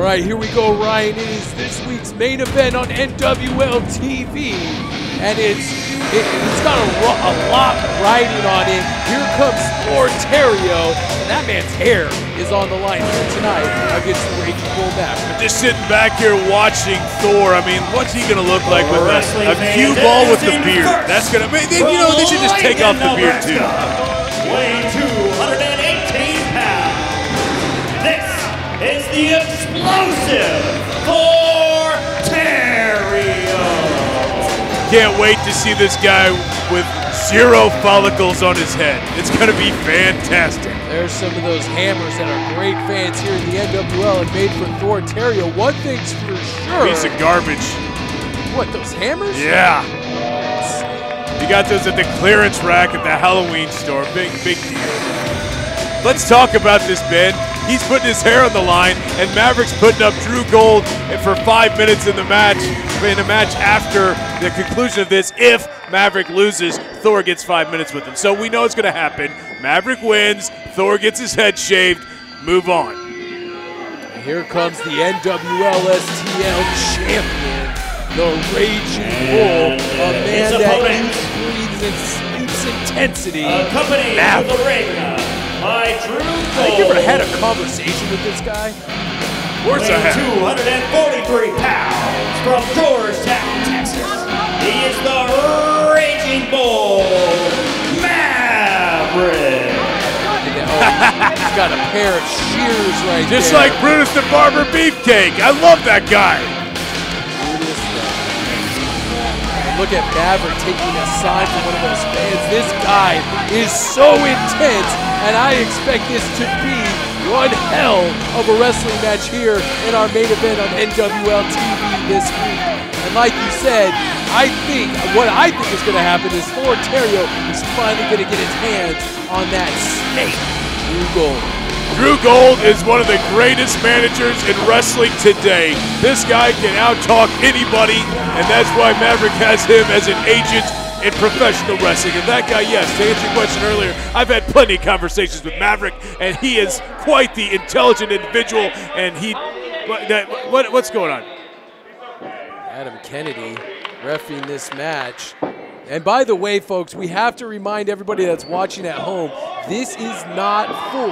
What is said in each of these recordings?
All right, here we go, Ryan. It is this week's main event on NWL TV, and it's got a lot riding on it. Here comes Thor Theriot, and that man's hair is on the line here tonight against the Raging Bull Maverick. Just sitting back here watching Thor. I mean, what's he gonna look like with a cue ball with the beard? That's gonna, you know, they should just take off the beard too. Weighing 218 pounds. This is the explosive Thor Theriot. Can't wait to see this guy with 0 follicles on his head. It's gonna be fantastic. There's some of those hammers that are great fans here in the NWL and made for Thor Theriot. One thing's for sure. Piece of garbage. What, those hammers? Yeah. You got those at the clearance rack at the Halloween store. Big deal. Let's talk about this, Ben. He's putting his hair on the line, and Maverick's putting up Drew Gold for 5 minutes in the match. In a match after the conclusion of this, if Maverick loses, Thor gets 5 minutes with him. So we know it's going to happen. Maverick wins. Thor gets his head shaved. Move on. Here comes the NWL STL champion, the Raging Bull, a man that breathes and sleeps intensity. Accompanied to the ring by Drew Gold. Have you ever had a conversation with this guy? Of course I have. 243 pounds from Georgetown, Texas. He is the Raging Bull Maverick. He's got a pair of shears right there. Just like Brutus the Barber Beefcake. I love that guy. Look at Maverick taking a sign from one of those fans. This guy is so intense, and I expect this to be one hell of a wrestling match here in our main event on NWL TV this week. And like you said, what I think is going to happen is Thor Theriot is finally going to get his hands on that snake, Drew Gold. Drew Gold is one of the greatest managers in wrestling today. This guy can out-talk anybody, and that's why Maverick has him as an agent in professional wrestling. And that guy, yes, to answer your question earlier, I've had plenty of conversations with Maverick, and he is quite the intelligent individual, and what's going on? Adam Kennedy reffing this match. And by the way, folks, we have to remind everybody that's watching at home, this is not for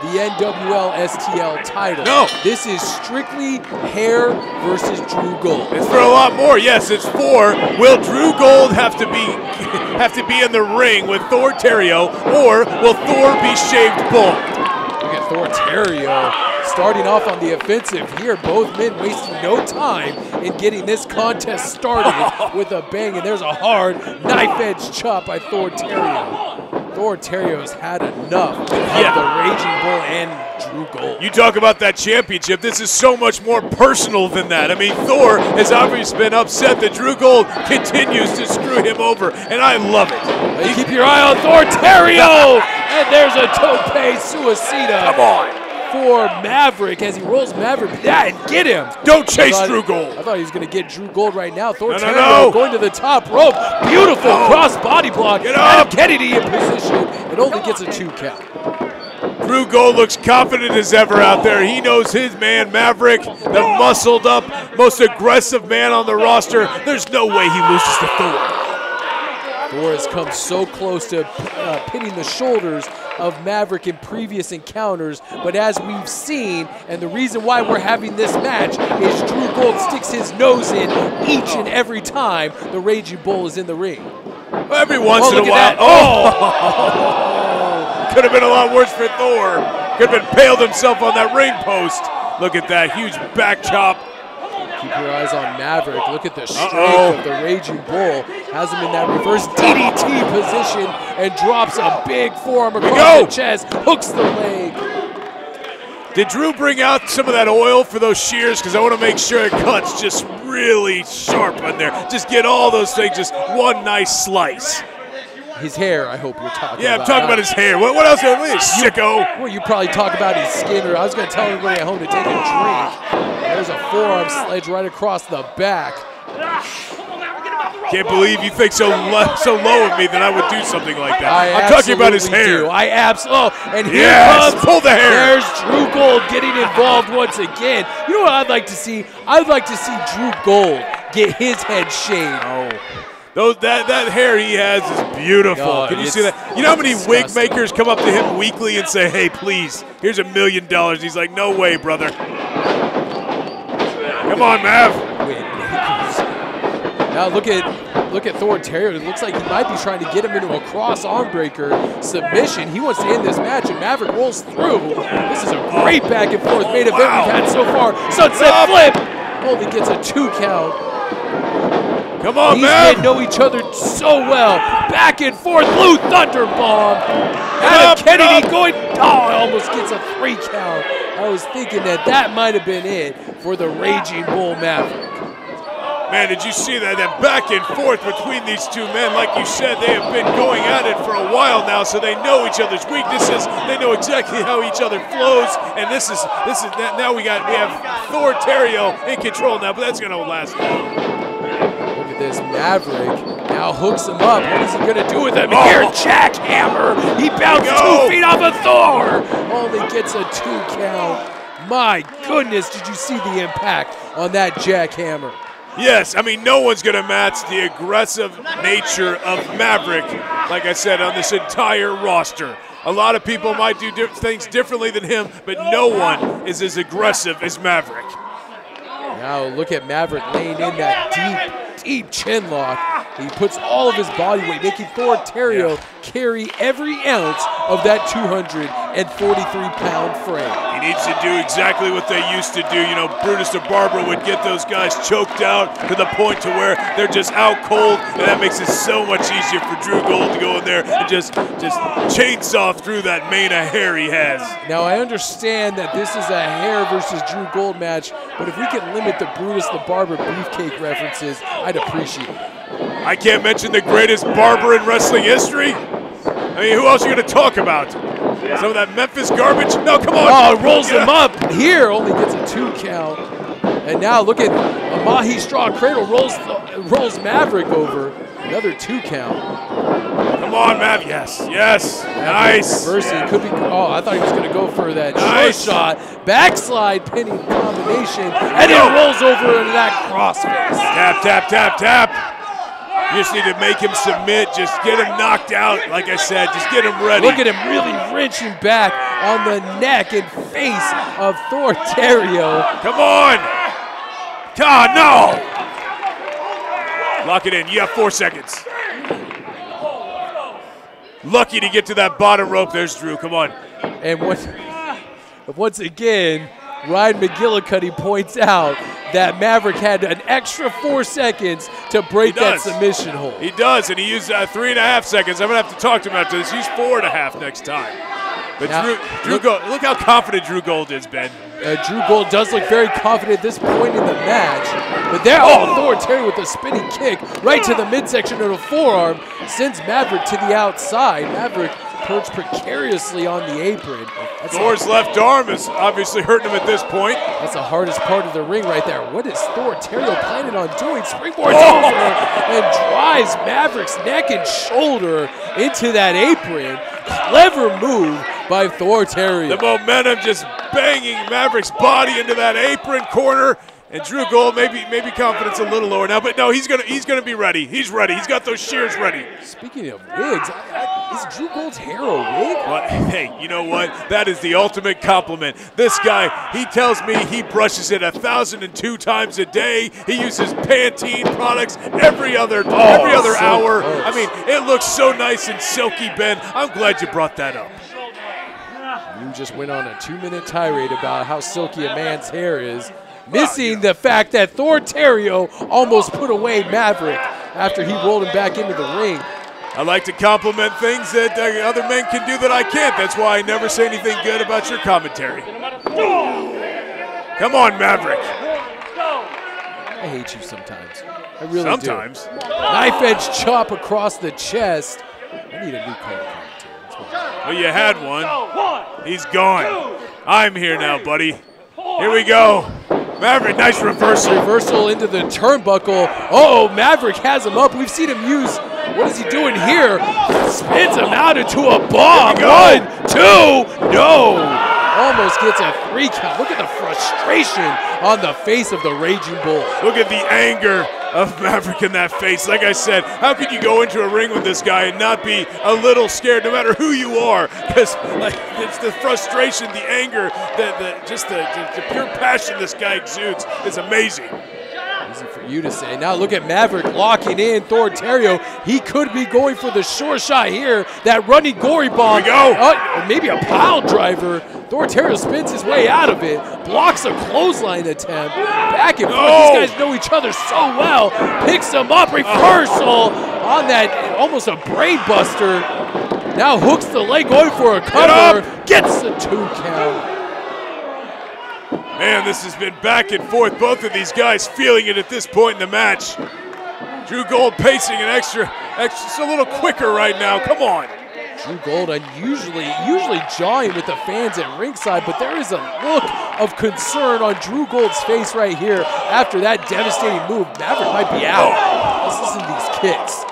the NWL STL title. No. This is strictly hair versus Drew Gold. It's for a lot more. Yes, it's for, will Drew Gold have to be in the ring with Thor Theriot, or will Thor be shaved bald? Look at Thor Theriot starting off on the offensive here. Both men wasting no time in getting this contest started with a bang, and there's a hard knife-edge chop by Thor Theriot. Thor Theriot's had enough of the Raging Bull and Drew Gold. You talk about that championship. This is so much more personal than that. I mean, Thor has obviously been upset that Drew Gold continues to screw him over, and I love it. Hey, keep your eye on Thor Theriot, and there's a tope suicida. Come on. For Maverick as he rolls Maverick. Yeah, and get him. Don't chase Drew Gold. I thought he was going to get Drew Gold right now. Thor Theriot going to the top rope. Beautiful cross body block. Get up. Adam Kennedy in position. It only gets a 2 count. Drew Gold looks confident as ever out there. He knows his man, Maverick, the muscled up, most aggressive man on the roster. There's no way he loses to Thor. Thor has come so close to pinning the shoulders of Maverick in previous encounters, but as we've seen, and the reason why we're having this match is Drew Gold sticks his nose in each and every time the Raging Bull is in the ring. Every once in a while. Could have been a lot worse for Thor. Could have impaled himself on that ring post. Look at that huge back chop. Keep your eyes on Maverick. Look at the strength of the Raging Bull. Has him in that reverse DDT position and drops a big forearm across the chest. Hooks the leg. Did Drew bring out some of that oil for those shears? Because I want to make sure it cuts just really sharp on there. Just get all those things, just one nice slice. His hair, I hope you're talking about. Yeah, I'm talking about his hair. What else? Sicko. Well, you probably talk about his skin, or I was going to tell everybody at home to take a drink. There's a forearm sledge right across the back. Can't believe you think so low of me that I would do something like that. I'm talking about his hair. Do. I absolutely. And here yes, comes. pull the hair. There's Drew Gold getting involved once again. You know what I'd like to see? I'd like to see Drew Gold get his head shaved. Oh. That hair he has is beautiful. Oh, can you see that? You know how many wig makers come up to him weekly and say, "Hey, please, here's $1 million." He's like, "No way, brother." Come on, Mav. Now look at Thor Theriot. It looks like he might be trying to get him into a cross arm breaker submission. He wants to end this match, and Maverick rolls through. This is a great back and forth main event we've had so far. Sunset flip. Only gets a 2 count. Come on, These man. men know each other so well. Back and forth, Blue Thunder Bomb. Adam Kennedy going, almost gets a 3 count. I was thinking that might have been it for the Raging Bull Maverick. Man, did you see that back and forth between these two men? Like you said, they have been going at it for a while now, so they know each other's weaknesses. They know exactly how each other flows, and this is now we have Thor Theriot in control now, but that's gonna last long. Look at this, Maverick now hooks him up. What is he gonna do with him? Here, jackhammer. He bounced 2 feet off of Thor. Only gets a 2 count. My goodness, did you see the impact on that jackhammer? Yes, I mean, no one's going to match the aggressive nature of Maverick, like I said, on this entire roster. A lot of people might do things differently than him, but no one is as aggressive as Maverick. Now look at Maverick laying in that deep chin lock. He puts all of his body weight, making Thor Theriot carry every ounce of that 243-pound frame. He needs to do exactly what they used to do. You know, Brutus the Barber would get those guys choked out to the point to where they're just out cold, and that makes it so much easier for Drew Gold to go in there and just chainsaw through that mane of hair he has. Now, I understand that this is a hair versus Drew Gold match, but if we can limit the Brutus the Barber beefcake references, I'd appreciate it. I can't mention the greatest barber in wrestling history. I mean, who else are you going to talk about? Some of that Memphis garbage? No, come on. Oh, rolls him up. Here only gets a 2 count. And now look at a Mahi Straw Cradle rolls Maverick over. Another 2 count. Come on, Mav. Yes. Nice. Reversing. Could be. Oh, I thought he was going to go for that shot. Backslide pinning combination. And it rolls over into that crossface. Tap, tap, tap, tap. You just need to make him submit. Just get him knocked out. Like I said, just get him ready. Look at him really wrenching back on the neck and face of Thor Theriot. Come on. God, no. Lock it in. You have 4 seconds. Lucky to get to that bottom rope. There's Drew. Come on. And once again, Ryan McGillicuddy points out that Maverick had an extra 4 seconds to break that submission hold. He does, and he used 3.5 seconds. I'm going to have to talk to him after this. Use 4.5 next time. But now, Drew Gold, look how confident Drew Gold is, Ben. Drew Gold does look very confident at this point in the match. But there, Thor Theriot with a spinning kick right to the midsection of the forearm sends Maverick to the outside. Maverick perched precariously on the apron. Thor's left arm is obviously hurting him at this point. That's the hardest part of the ring right there. What is Thor Theriot planning on doing? Springboards over and drives Maverick's neck and shoulder into that apron. Clever move by Thor Theriot. The momentum just banging Maverick's body into that apron corner. And Drew Gold, maybe confidence a little lower now, but no, he's gonna be ready. He's ready. He's got those shears ready. Speaking of wigs, is Drew Gold's hair a wig? Well, hey, you know what? That is the ultimate compliment. This guy, he tells me he brushes it 1,002 times a day. He uses Pantene products every other hour. Gross. I mean, it looks so nice and silky, Ben. I'm glad you brought that up. You just went on a 2-minute tirade about how silky a man's hair is. Missing the fact that Thor Theriot almost put away Maverick after he rolled him back into the ring. I like to compliment things that other men can do that I can't. That's why I never say anything good about your commentary. Come on, Maverick. I hate you sometimes. I really do. Sometimes. Knife edge chop across the chest. I need a new color commentary. Well, you had one. He's gone. I'm here now, buddy. Here we go. Maverick, nice reversal. Reversal into the turnbuckle. Oh, Maverick has him up. We've seen him use, what is he doing here? Spins him out into a bomb. 1, 2, no. Almost gets a 3 count. Look at the frustration on the face of the Raging Bull. Look at the anger of Maverick in that face. Like I said, how could you go into a ring with this guy and not be a little scared, no matter who you are? Because like, it's the frustration, the anger, the pure passion this guy exudes is amazing. Easy for you to say. Now look at Maverick locking in Thor Theriot. He could be going for the sure shot here. That running gory bomb. Here we go. Maybe a pile driver. Thor Theriot spins his way out of it. Blocks a clothesline attempt. Back and forth. These guys know each other so well. Picks him up. Reversal on that. Almost a brain buster. Now hooks the leg going for a cover. Gets the 2 count. Man, this has been back and forth. Both of these guys feeling it at this point in the match. Drew Gold pacing an extra just a little quicker right now. Come on. Drew Gold usually jawing with the fans at ringside, but there is a look of concern on Drew Gold's face right here after that devastating move. Maverick might be out. Let's listen to these kicks.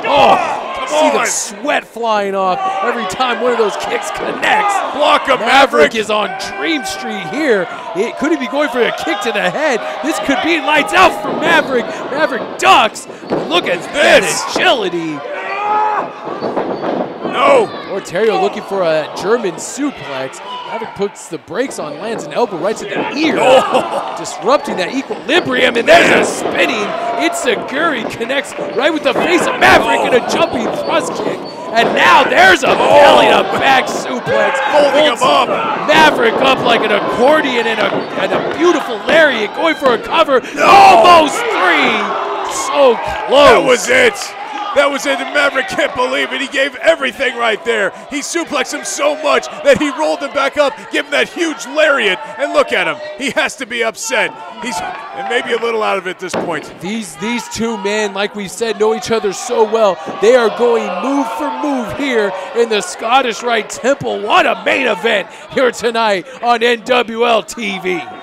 Oh! See the sweat flying off every time one of those kicks connects. Block of Maverick is on Dream Street here. Could he be going for a kick to the head? This could be lights out for Maverick. Maverick ducks. Look at this agility. No. Thor Theriot looking for a German suplex. Maverick puts the brakes on, lands an elbow right to the ear, disrupting that equilibrium, and there's a spinning Itsuguri connects right with the face of Maverick and a jumping thrust kick. And now there's a belly to back suplex. Holding him up. Maverick up like an accordion and a beautiful lariat going for a cover. Almost 3. So close. That was it. That was it, and Maverick can't believe it. He gave everything right there. He suplexed him so much that he rolled him back up, gave him that huge lariat, and look at him. He has to be upset. And maybe a little out of it at this point. These two men, like we said, know each other so well. They are going move for move here in the Scottish Rite Temple. What a main event here tonight on NWL TV.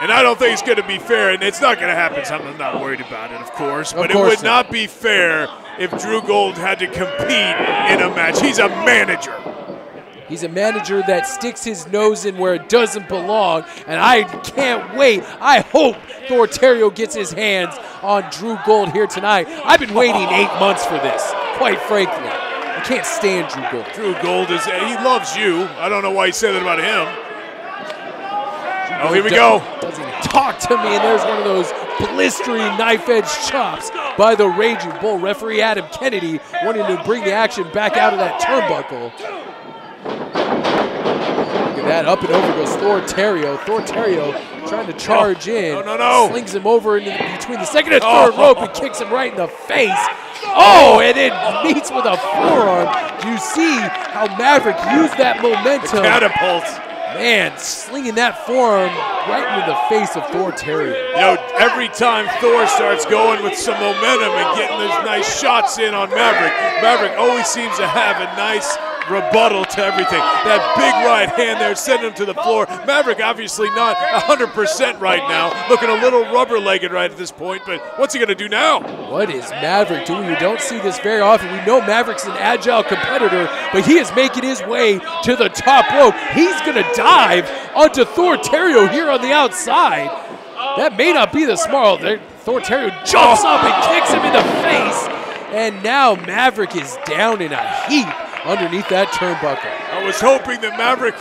And I don't think it's going to be fair, and it's not going to happen. So I'm not worried about it, of course. But it would not be fair if Drew Gold had to compete in a match. He's a manager. He's a manager that sticks his nose in where it doesn't belong, and I can't wait. I hope Thor Theriot gets his hands on Drew Gold here tonight. I've been waiting 8 months for this, quite frankly. I can't stand Drew Gold. Drew Gold, he loves you. I don't know why you said that about him. Oh, here we go. Doesn't talk to me, and there's one of those blistering knife-edge chops by the Raging Bull. Referee Adam Kennedy wanting to bring the action back out of that turnbuckle. Look at that, up and over goes Thor Theriot. Thor Theriot trying to charge in. No. Slings him over into between the second and third rope and kicks him right in the face. Oh, and it meets with a forearm. Do you see how Maverick used that momentum? The catapult. Man, slinging that forearm right into the face of Thor Theriot. You know, every time Thor starts going with some momentum and getting those nice shots in on Maverick, Maverick always seems to have a nice rebuttal to everything. That big right hand there sending him to the floor. Maverick obviously not 100% right now, looking a little rubber-legged right at this point, but what's he going to do now? What is Maverick doing? We don't see this very often. We know Maverick's an agile competitor, but he is making his way to the top rope. He's going to dive onto Thor Theriot here on the outside. That may not be the smart. Thor Theriot jumps up and kicks him in the face, and now Maverick is down in a heap underneath that turnbuckle. I was hoping that Maverick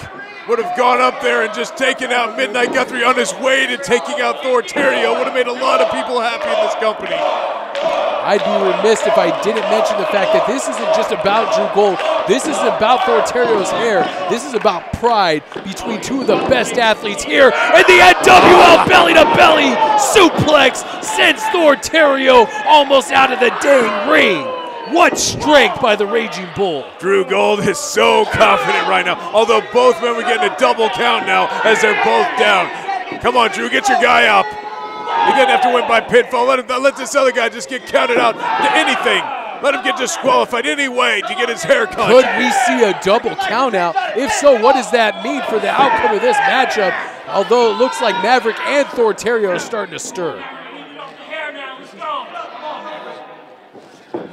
would have gone up there and just taken out Midnight Guthrie on his way to taking out Thor Theriot. Would have made a lot of people happy in this company. I'd be remiss if I didn't mention the fact that this isn't just about Drew Gold. This isn't about Thor Theriot's hair. This is about pride between two of the best athletes here. And the NWL belly-to-belly suplex sends Thor Theriot almost out of the dang ring. What strength by the Raging Bull. Drew Gold is so confident right now, although both men were getting a double count now as they're both down. Come on, Drew, get your guy up. He doesn't have to win by pinfall. Let this other guy just get counted out to anything. Let him get disqualified anyway to get his hair cut. Could we see a double count out? If so, what does that mean for the outcome of this matchup? Although it looks like Maverick and Thor Theriot are starting to stir.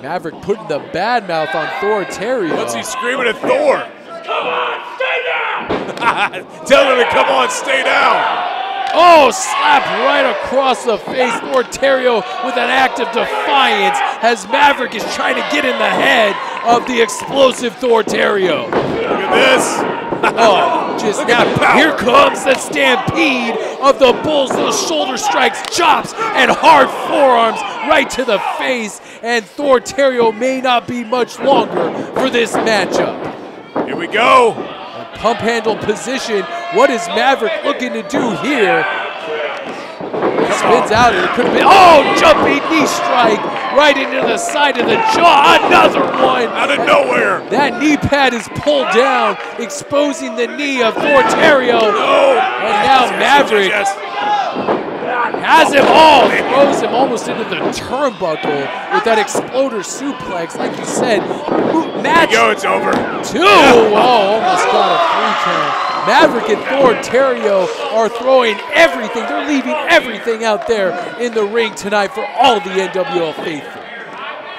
Maverick putting the bad mouth on Thor Theriot. What's he screaming at Thor? Come on, stay down! Tell him to come on, stay down. Oh, slap right across the face. Thor Theriot with an act of defiance as Maverick is trying to get in the head of the explosive Thor Theriot. Look at this. Oh, just now, here comes the stampede of the Bulls. Those shoulder strikes, chops, and hard forearms right to the face. And Thor Theriot may not be much longer for this matchup. Here we go. Pump handle position. What is Maverick looking to do here? Spins out, and it could have been, oh, jumping knee strike right into the side of the jaw. Another one. Out of nowhere. That knee pad is pulled down, exposing the knee of Thor Theriot. No. And now Maverick has him all, throws him almost into the turnbuckle with that exploder suplex. Like you said, match Here we go, it's over. 2. Oh, almost got a 3 count. Maverick and Thor Theriot are throwing everything. They're leaving everything out there in the ring tonight for all the NWL faithful.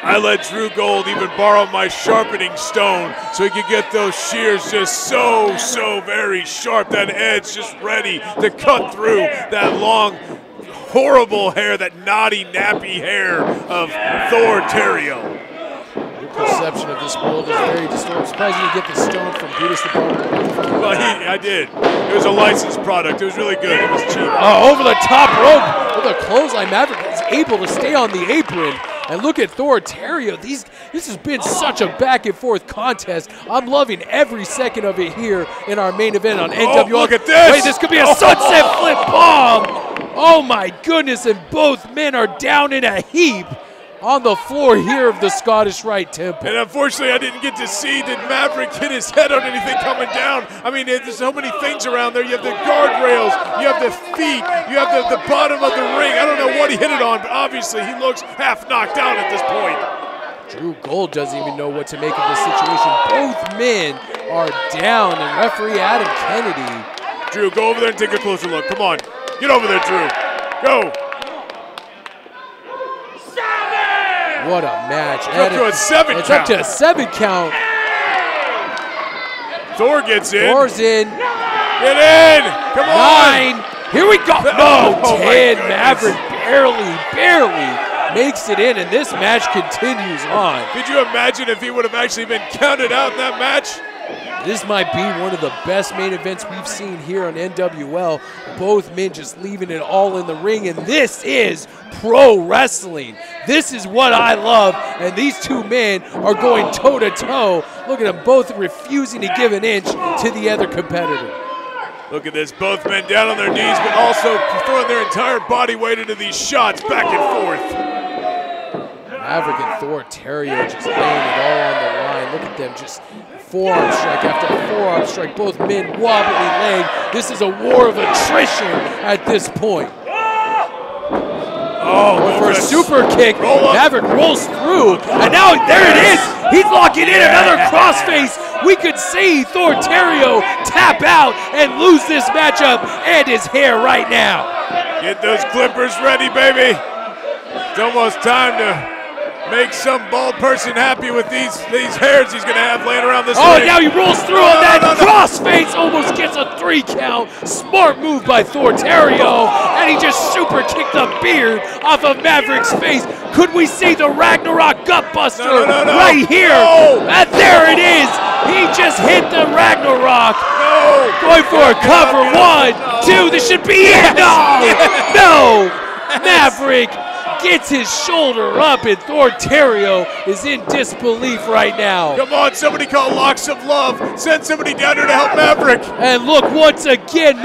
I let Drew Gold even borrow my sharpening stone so he could get those shears just so very sharp. That edge just ready to cut through that long, horrible hair, that knotty, nappy hair of Thor Theriot. Your perception of this world is very distorted. I'm surprised you didn't get the stone from Brutus the Barber. Well, I did. It was a licensed product. It was really good. It was cheap. Over the top rope with a clothesline. Maverick is able to stay on the apron. And look at Thor Theriot. This has been such a back and forth contest. I'm loving every second of it here in our main event on NWL. Look at this. Wait, this could be a sunset flip bomb. Oh my goodness, and both men are down in a heap on the floor here of the Scottish Rite Temple. And unfortunately, I didn't get to see, did Maverick hit his head on anything coming down? I mean, there's so many things around there. You have the guardrails, you have the feet, you have the bottom of the ring. I don't know what he hit it on, but obviously he looks half knocked out at this point. Drew Gold doesn't even know what to make of this situation. Both men are down, and referee Adam Kennedy. Drew, go over there and take a closer look. Come on. Get over there, Drew. Go. What a match. It's up to a 7 count. It's up to a 7 count. Thor gets in. Thor's in. Get in. Come on. 9. Here we go. No, Oh, 10. Maverick barely makes it in, and this match continues on. Did you imagine if he would have actually been counted out in that match? This might be one of the best main events we've seen here on NWL. Both men just leaving it all in the ring, and this is pro wrestling. This is what I love, and these two men are going toe-to-toe. Look at them both refusing to give an inch to the other competitor. Look at this, both men down on their knees, but also throwing their entire body weight into these shots back and forth. Maverick and Thor Theriot just laying it all on the line. Look at them just forearm strike after forearm strike. Both men wobbly leg. This is a war of attrition at this point. Oh, For a super kick, roll up. Maverick rolls through, and now there it is. He's locking in another crossface. We could see Thor Theriot tap out and lose this matchup and his hair right now. Get those clippers ready, baby. It's almost time to make some bald person happy with these hairs he's going to have laying around this ring. Now he rolls through on that crossface, almost gets a 3 count. Smart move by Thor Theriot, and he just super kicked the beard off of Maverick's face. Could we see the Ragnarok Gutbuster right here? No. And there it is. He just hit the Ragnarok. No. Going for a cover. 1, 2. This should be it. No. Maverick gets his shoulder up, and Thor Theriot is in disbelief right now. Come on, somebody call Locks of Love. Send somebody down here to help Maverick. And look, once again,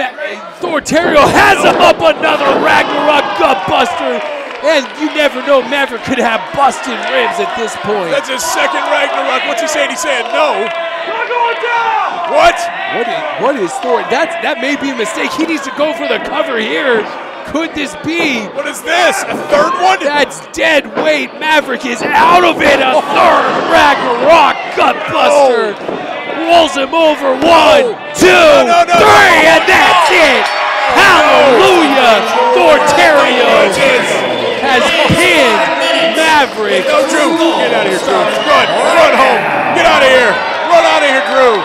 Thor Theriot has up another Ragnarok Gutbuster. And you never know, Maverick could have busted ribs at this point. That's his second Ragnarok. What's he saying? He's saying no. We're going down! What? What is Thor? That may be a mistake. He needs to go for the cover here. Could this be? What is this? A third one? That's dead weight. Maverick is out of it. A third Ragnarok gutbuster. Rolls him over. 1, 2, 3, and that's it. Hallelujah. Thor Theriot has pinned Maverick. No, Drew. Get out of here, Drew. Run. Run home. Get out of here. Run out of here, Drew.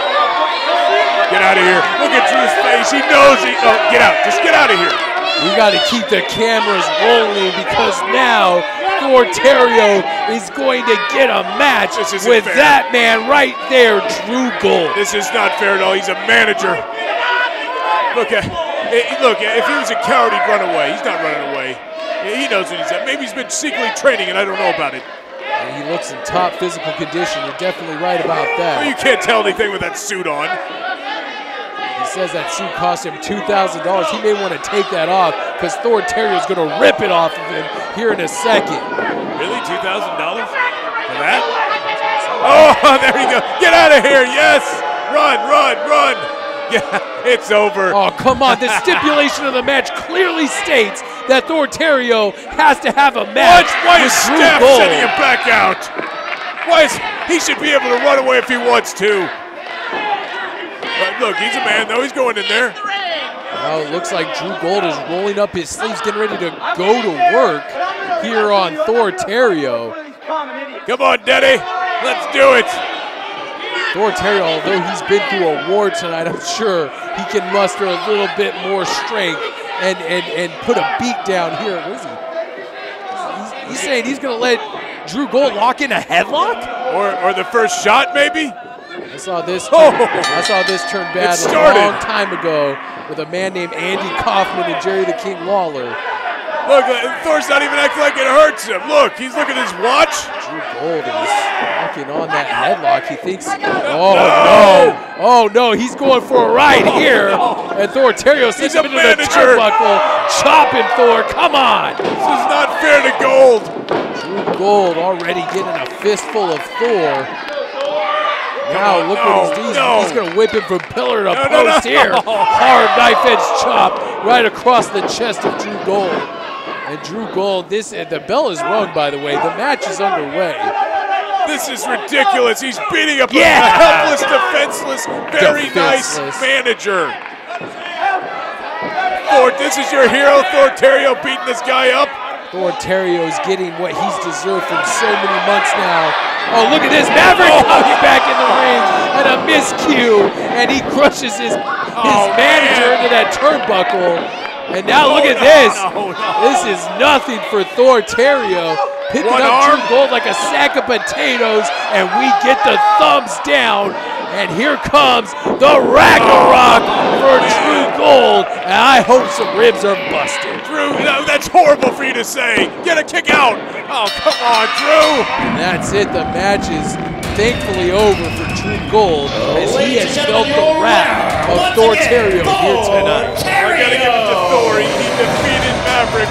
Get out of here. Look at Drew's face. He knows he. Oh, get out. Just get out of here. We got to keep the cameras rolling because now Thor Theriot is going to get a match with that man right there, Drew Gold. This is not fair at all. He's a manager. Look, if he was a coward, he'd run away. He's not running away. He knows what he's at. Maybe he's been secretly training and I don't know about it. And he looks in top physical condition. You're definitely right about that. Well, you can't tell anything with that suit on. He says that suit cost him $2,000. He may want to take that off because Thor Theriot is going to rip it off of him here in a second. Really? $2,000 for that? Oh, there you go. Get out of here. Yes. Run, run, run. Yeah, it's over. Oh, come on. The stipulation of the match clearly states that Thor Theriot has to have a match. Why is Steph sending him back out? He should be able to run away if he wants to. But look, he's a man, though. He's going in there. Well, it looks like Drew Gold is rolling up his sleeves, getting ready to go to work here on Thor Theriot. Come on, Daddy. Let's do it. Thor Theriot, although he's been through a war tonight, I'm sure he can muster a little bit more strength and put a beat down here. What is he? He's saying he's going to let Drew Gold lock in a headlock? Or the first shot, maybe? I saw this turn bad a long time ago with a man named Andy Kaufman and Jerry the King Lawler. Look, Thor's not even acting like it hurts him. Look, he's looking at his watch. Drew Gold is locking on that headlock. He thinks, oh no, he's going for a ride here. And Thor Theriot sends him into the turnbuckle, chopping Thor. Come on. This is not fair to Gold. Drew Gold already getting a fistful of Thor. Now look what he's doing. He's going to whip him from pillar to post here. Hard knife edge chop right across the chest of Drew Gold. And Drew Gold, the bell is rung, by the way. The match is underway. This is ridiculous. He's beating up a helpless, defenseless, very nice manager. Thor, this is your hero, Thor Theriot, beating this guy up. Thor Theriot is getting what he's deserved from so many months now. Oh, look at this. Maverick coming back in the ring and a miscue. And he crushes his manager into that turnbuckle. And now look at this. This is nothing for Thor Theriot. Picking up Drew Gold like a sack of potatoes. And we get the thumbs down. And here comes the Ragnarok for Drew Gold. And I hope some ribs are busted. Drew, that's horrible for you to say. Get a kick out. Oh, come on, Drew. And that's it. The match is thankfully over for Drew Gold as he has felt the wrath of Thor Theriot here tonight. I gotta give it to Thor. He defeated Maverick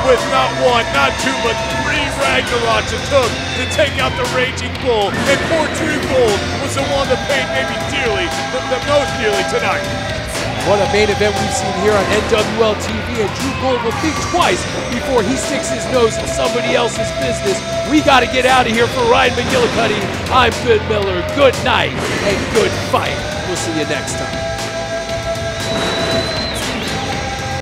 with not one, not two, but 3 Ragnaroks it took to take out the Raging Bull. And poor Drew Gold was the one that paid maybe dearly, the most dearly tonight. What a main event we've seen here on NWL TV, and Drew Gold will think twice before he sticks his nose in somebody else's business. We got to get out of here. For Ryan McGillicuddy, I'm Ben Miller. Good night and good fight. We'll see you next time.